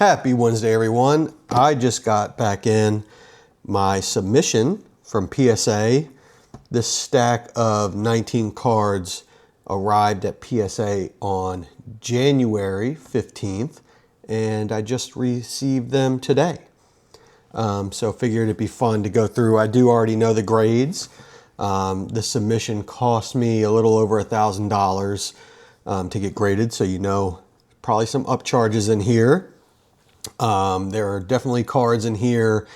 Happy Wednesday, everyone. I just got back in my submission from PSA. This stack of 19 cards arrived at PSA on January 15th, and I just received them today. So figured it'd be fun to go through. I do already know the grades. The submission cost me a little over $1,000 to get graded, so you know probably some upcharges in here. There are definitely cards in here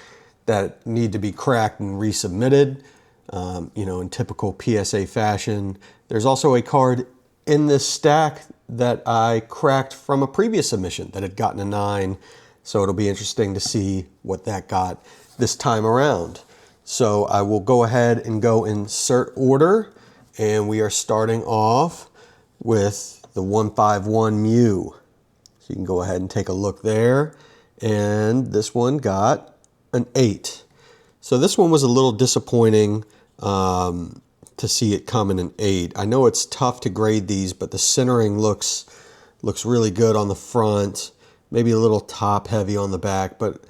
that need to be cracked and resubmitted, in typical PSA fashion. There's also a card in this stack that I cracked from a previous submission that had gotten a 9. So it'll be interesting to see what that got this time around. So I will go ahead and go insert order, and we are starting off with the 151 Mew. So you can go ahead and take a look there. And this one got an 8. So this one was a little disappointing to see it come in an 8. I know it's tough to grade these, but the centering looks really good on the front. Maybe a little top heavy on the back, but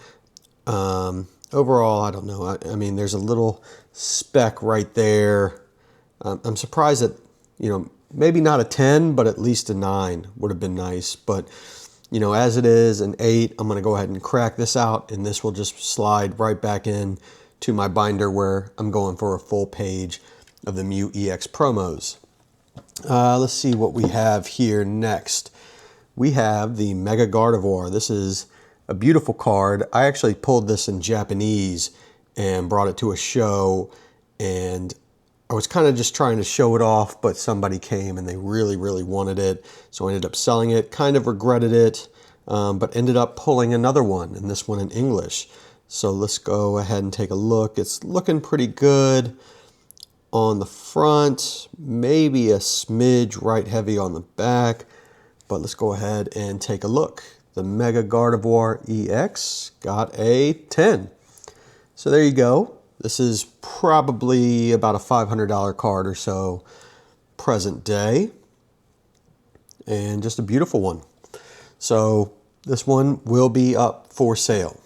overall, I don't know. I mean, there's a little speck right there. I'm surprised that, maybe not a 10, but at least a 9 would have been nice. But, as it is, an 8, I'm going to go ahead and crack this out, and this will just slide right back in to my binder where I'm going for a full page of the Mew EX promos. Let's see what we have here next. We have the Mega Gardevoir. This is a beautiful card. I actually pulled this in Japanese and brought it to a show, and I was kind of just trying to show it off, but somebody came and they really, really wanted it. So I ended up selling it, kind of regretted it, but ended up pulling another one, and this one in English. So let's go ahead and take a look. It's looking pretty good on the front, maybe a smidge right heavy on the back, but let's go ahead and take a look. The Mega Gardevoir EX got a 10. So there you go. This is probably about a $500 card or so present day, and just a beautiful one. So this one will be up for sale.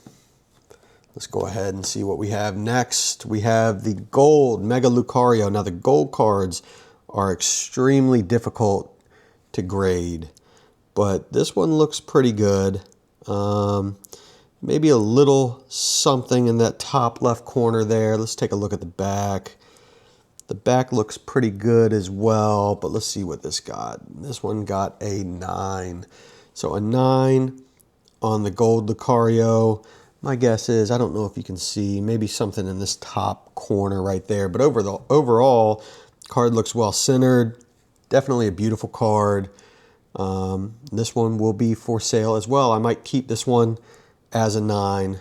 Let's go ahead and see what we have next. We have the gold Mega Lucario. Now the gold cards are extremely difficult to grade, but this one looks pretty good. Maybe a little something in that top left corner there. Let's take a look at the back. The back looks pretty good as well, but let's see what this got. This one got a 9. So a 9 on the gold Lucario. My guess is, I don't know if you can see, maybe something in this top corner right there. But overall, card looks well centered. Definitely a beautiful card. This one will be for sale as well. I might keep this one as a 9,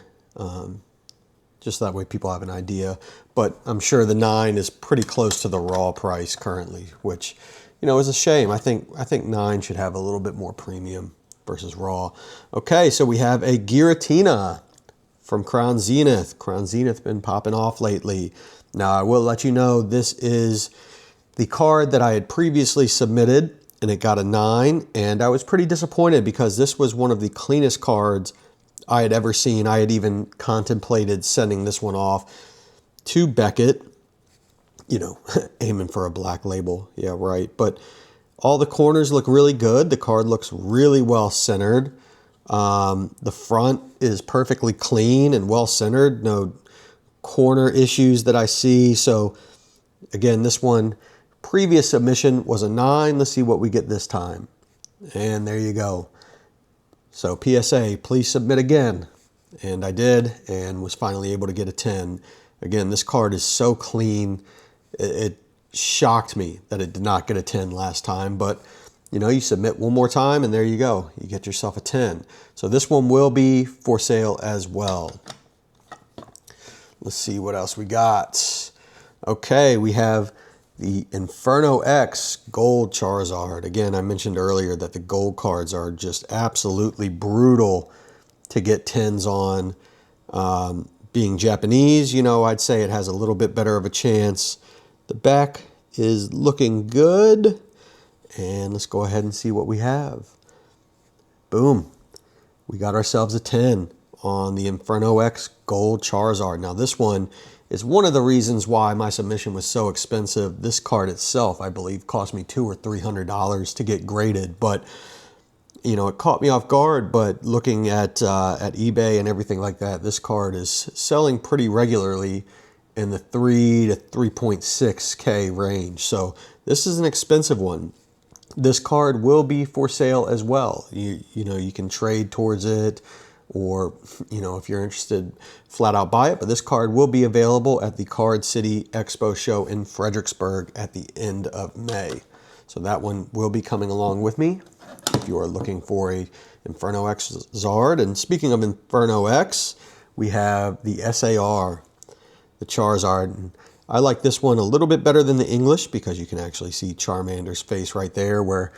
just that way people have an idea. But I'm sure the 9 is pretty close to the raw price currently, which, is a shame. I think 9 should have a little bit more premium versus raw. Okay, so we have a Giratina from Crown Zenith. Crown Zenith been popping off lately. Now, I will let you know, this is the card that I had previously submitted, and it got a 9, and I was pretty disappointed because this was one of the cleanest cards I had ever seen. I had even contemplated sending this one off to Beckett, aiming for a black label. Yeah, right. But all the corners look really good. The card looks really well centered. The front is perfectly clean and well centered. No corner issues that I see. So again, this one, previous submission was a 9. Let's see what we get this time. And there you go. So PSA, please submit again. And I did, and was finally able to get a 10. Again, this card is so clean. It shocked me that it did not get a 10 last time, but you submit one more time and there you go. You get yourself a 10. So this one will be for sale as well. Let's see what else we got. Okay, we have the Inferno X Gold Charizard. Again, I mentioned earlier that the gold cards are just absolutely brutal to get 10s on. Being Japanese, I'd say it has a little bit better of a chance. The back is looking good. And let's go ahead and see what we have. Boom. we got ourselves a 10 on the Inferno X Gold Charizard. Now this one is one of the reasons why my submission was so expensive. This card itself, I believe, cost me $200 or $300 to get graded, but you know, it caught me off guard. But looking at eBay and everything like that, this card is selling pretty regularly in the 3 to 3.6K range. So this is an expensive one. This card will be for sale as well. You know, you can trade towards it, or, you know, if you're interested, flat out buy it. But this card will be available at the Card City Expo show in Fredericksburg at the end of May. So that one will be coming along with me if you are looking for a Inferno X Zard. And speaking of Inferno X, we have the SAR, the Charizard. And I like this one a little bit better than the English because you can actually see Charmander's face right there, where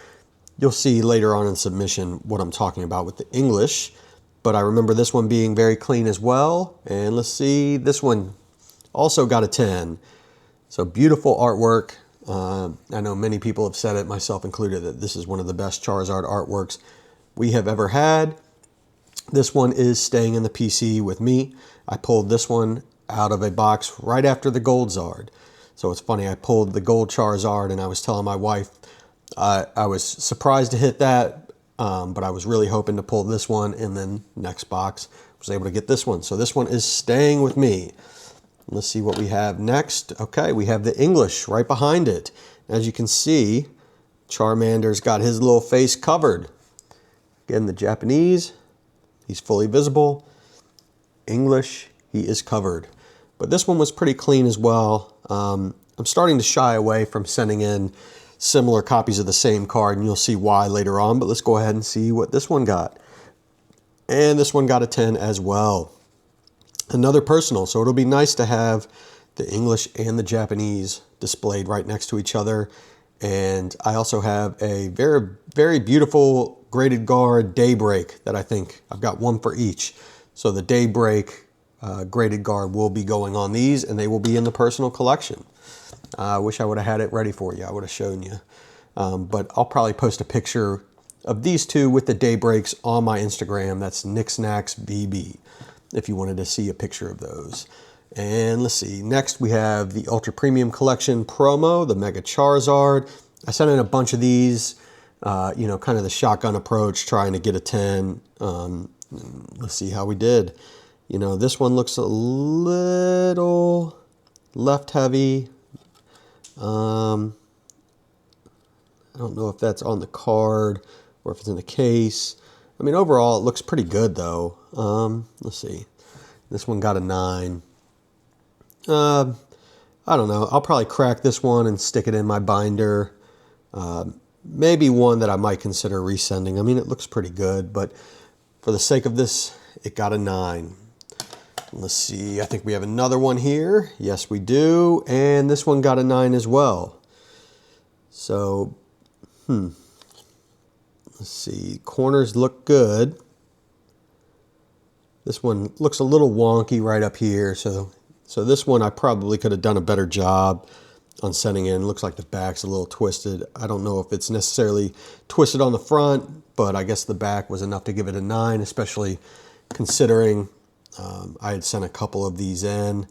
you'll see later on in submission what I'm talking about with the English. But I remember this one being very clean as well. And let's see, this one also got a 10. So beautiful artwork. I know many people have said it, myself included, that this is one of the best Charizard artworks we have ever had. This one is staying in the PC with me. I pulled this one out of a box right after the Gold Zard. So it's funny, I pulled the Gold Charizard and I was telling my wife I was surprised to hit that, but I was really hoping to pull this one, and then next box was able to get this one. So this one is staying with me. Let's see what we have next. Okay, we have the English right behind it. As you can see, Charmander's got his little face covered. Again, the Japanese, he's fully visible. English, he is covered. But this one was pretty clean as well. I'm starting to shy away from sending in similar copies of the same card, and you'll see why later on. But let's go ahead and see what this one got. And this one got a 10 as well. Another personal, so it'll be nice to have the English and the Japanese displayed right next to each other. And I also have a very, very beautiful graded guard Daybreak that I think I've got one for each. So the Daybreak graded guard will be going on these, and they will be in the personal collection. I wish I would have had it ready for you. I would have shown you. But I'll probably post a picture of these two with the Daybreaks on my Instagram. That's NickSnacksVB, if you wanted to see a picture of those. And let's see, next we have the Ultra Premium Collection promo, the Mega Charizard. I sent in a bunch of these, you know, kind of the shotgun approach, trying to get a 10. Let's see how we did. You know, this one looks a little left heavy. I don't know if that's on the card or if it's in the case. I mean, overall, it looks pretty good, though. Let's see. This one got a 9. I don't know. I'll probably crack this one and stick it in my binder. Maybe one that I might consider resending. I mean, it looks pretty good, but for the sake of this, it got a 9. Let's see. I think we have another one here. Yes, we do. And this one got a 9 as well. So, let's see. Corners look good. This one looks a little wonky right up here. So this one I probably could have done a better job on sending in. Looks like the back's a little twisted. I don't know if it's necessarily twisted on the front, but I guess the back was enough to give it a 9, especially considering I had sent a couple of these in.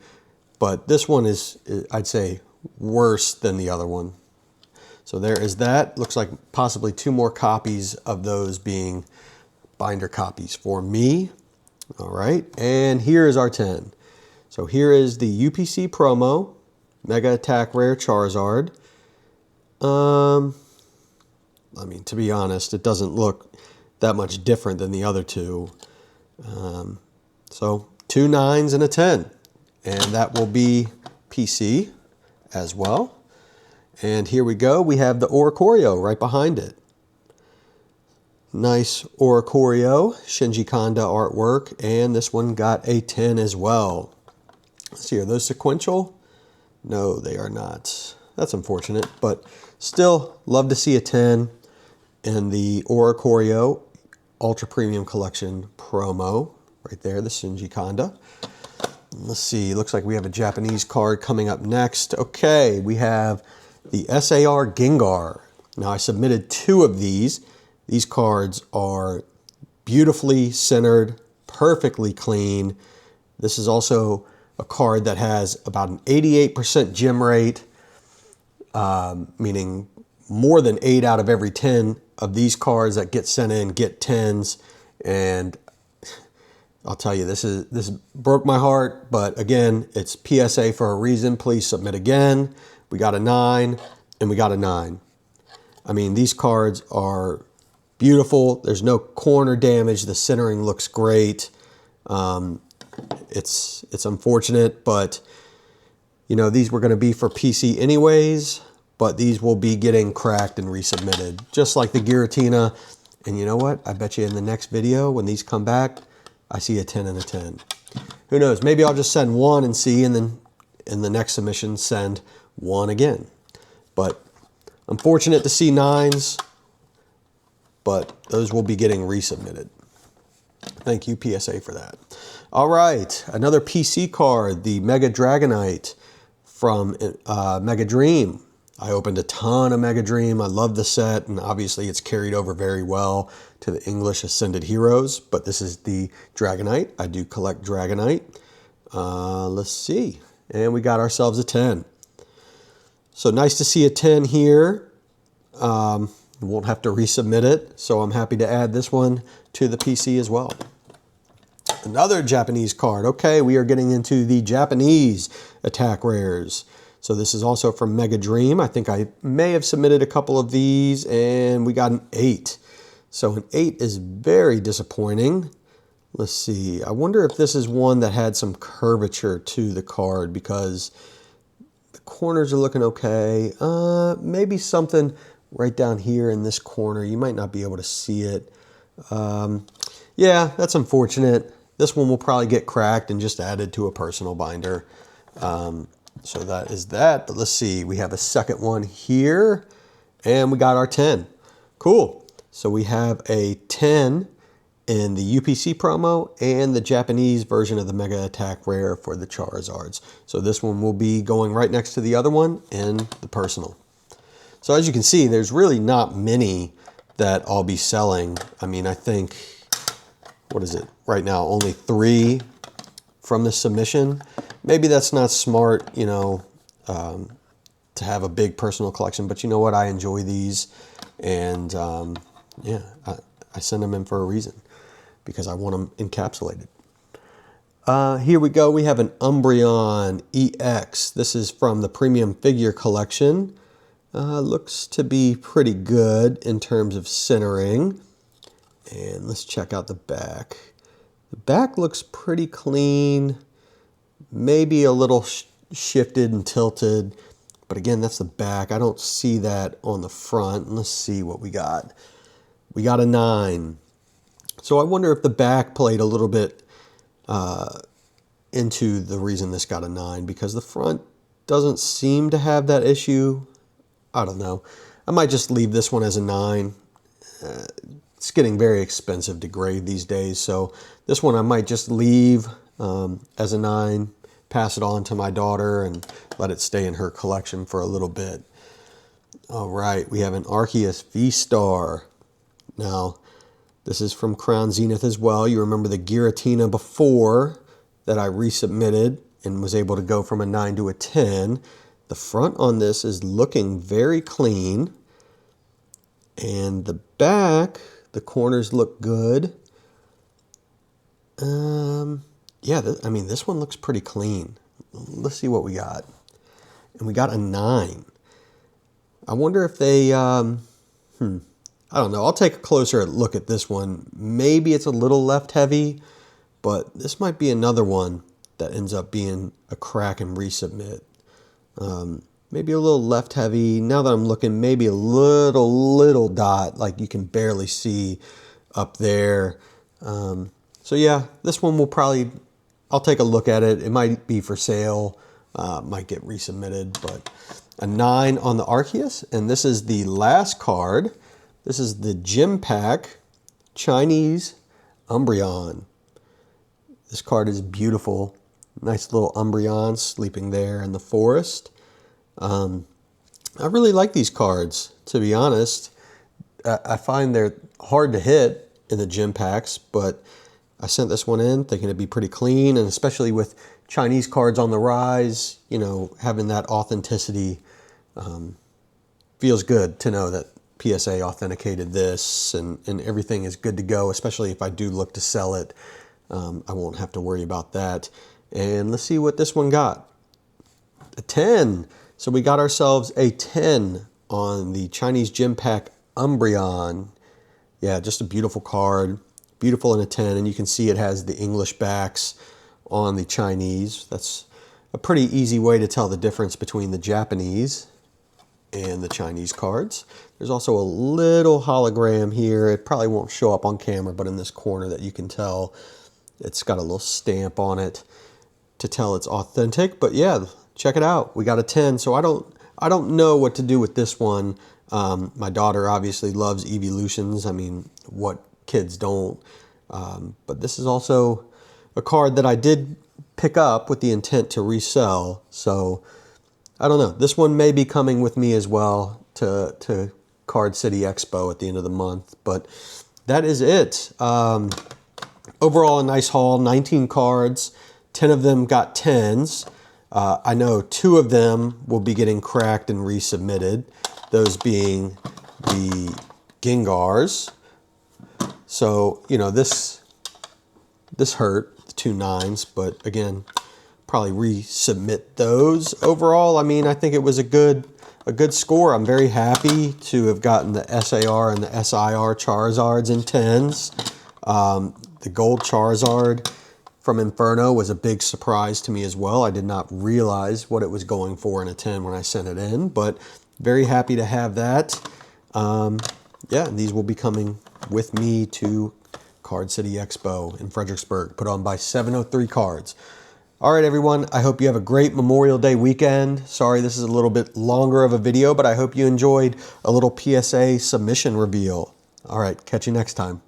But this one is, I'd say, worse than the other one. So there is that. Looks like possibly 2 more copies of those being binder copies for me. All right, and here is our 10. So here is the UPC promo, Mega Attack Rare Charizard. I mean, to be honest, it doesn't look that much different than the other two. So 2 9s and a 10. And that will be PC as well. And here we go. We have the Oricorio right behind it. Nice Oricorio, Shinji Kanda artwork. And this one got a 10 as well. Let's see, are those sequential? No, they are not. That's unfortunate, but still love to see a 10 in the Oricorio Ultra Premium Collection promo. Right there, the Shinji Kanda. Let's see, looks like we have a Japanese card coming up next. Okay, we have the SAR Gengar. Now I submitted 2 of these. These cards are beautifully centered, perfectly clean. This is also a card that has about an 88% gem rate, meaning more than 8 out of every 10 of these cards that get sent in get 10s. And I'll tell you, this broke my heart, but again, it's PSA for a reason. Please submit again. We got a 9 and we got a 9. I mean, these cards are beautiful. There's no corner damage. The centering looks great. It's unfortunate, but you know, these were going to be for PC anyways, but these will be getting cracked and resubmitted, just like the Giratina. And you know what? I bet you in the next video, when these come back, I see a 10 and a 10. Who knows? Maybe I'll just send one and see, and then in the next submission, send one again. But unfortunate to see 9s, but those will be getting resubmitted. Thank you, PSA, for that. All right, another PC card, the Mega Dragonite from Mega Dream. I opened a ton of Mega Dream. I love the set, and obviously it's carried over very well to the English Ascended Heroes, but this is the Dragonite. I do collect Dragonite. Let's see. And we got ourselves a 10. So nice to see a 10 here. Won't have to resubmit it, so I'm happy to add this one to the PC as well. Another Japanese card. Okay, we are getting into the Japanese attack rares. So this is also from Mega Dream. I think I may have submitted a couple of these, and we got an 8. So an 8 is very disappointing. Let's see. I wonder if this is one that had some curvature to the card, because the corners are looking okay. Maybe something right down here in this corner. You might not be able to see it. Yeah, that's unfortunate. This one will probably get cracked and just added to a personal binder. So that is that. But let's see. We have a second one here, and we got our 10. Cool. So we have a 10 in the UPC promo and the Japanese version of the Mega Attack Rare for the Charizards. So this one will be going right next to the other one in the personal. So as you can see, there's really not many that I'll be selling. I mean, I think, what is it right now? Only 3 from the submission. Maybe that's not smart, you know, to have a big personal collection, but you know what? I enjoy these, and yeah, I send them in for a reason, because I want them encapsulated. Here we go. We have an Umbreon EX. This is from the Premium Figure Collection. Looks to be pretty good in terms of centering. And let's check out the back. The back looks pretty clean. Maybe a little shifted and tilted. But again, that's the back. I don't see that on the front. Let's see what we got. We got a 9. So I wonder if the back played a little bit into the reason this got a 9, because the front doesn't seem to have that issue. I don't know. I might just leave this one as a 9. It's getting very expensive to grade these days, so this one I might just leave as a 9, pass it on to my daughter, and let it stay in her collection for a little bit. All right, we have an Arceus V-Star. Now, this is from Crown Zenith as well. You remember the Giratina before that I resubmitted and was able to go from a 9 to a 10. The front on this is looking very clean. And the back, the corners look good. Yeah, I mean, this one looks pretty clean. Let's see what we got. And we got a 9. I wonder if they, I don't know. I'll take a closer look at this one. Maybe it's a little left heavy, but this might be another one that ends up being a crack and resubmit. Maybe a little left heavy. Now that I'm looking, maybe a little dot, like you can barely see up there. So yeah, this one will probably, I'll take a look at it. It might be for sale, might get resubmitted, but a 9 on the Arceus. And this is the last card. This is the Gym Pack Chinese Umbreon. This card is beautiful. Nice little Umbreon sleeping there in the forest. I really like these cards, to be honest. I find they're hard to hit. in the gym packs, but I sent this one in thinking it'd be pretty clean, and especially with Chinese cards on the rise, you know, having that authenticity feels good to know that PSA authenticated this and everything is good to go, especially if I do look to sell it. I won't have to worry about that. And let's see what this one got. A 10. So we got ourselves a 10 on the Chinese Gym Pack Umbreon. Yeah, just a beautiful card. Beautiful in a 10, and you can see it has the English backs on the Chinese. That's a pretty easy way to tell the difference between the Japanese and the Chinese cards. There's also a little hologram here. It probably won't show up on camera, but in this corner that you can tell, it's got a little stamp on it to tell it's authentic. But yeah, check it out. We got a 10, so I don't know what to do with this one. My daughter obviously loves Evolutions. I mean, what kids don't? But this is also a card that I did pick up with the intent to resell. So I don't know. This one may be coming with me as well to Card City Expo at the end of the month. But that is it. Overall, a nice haul. 19 cards. 10 of them got 10s. I know 2 of them will be getting cracked and resubmitted. Those being the Gengars. So, you know, this hurt, the 2 9s, but again, probably resubmit those. Overall, I mean, I think it was a good score. I'm very happy to have gotten the SAR and the SIR Charizards in 10s. The gold Charizard from Inferno was a big surprise to me as well. I did not realize what it was going for in a 10 when I sent it in, but very happy to have that. Yeah, these will be coming with me to Card City Expo in Fredericksburg, put on by 703 Cards. All right, everyone, I hope you have a great Memorial Day weekend. Sorry this is a little bit longer of a video, but I hope you enjoyed a little PSA submission reveal. All right, catch you next time.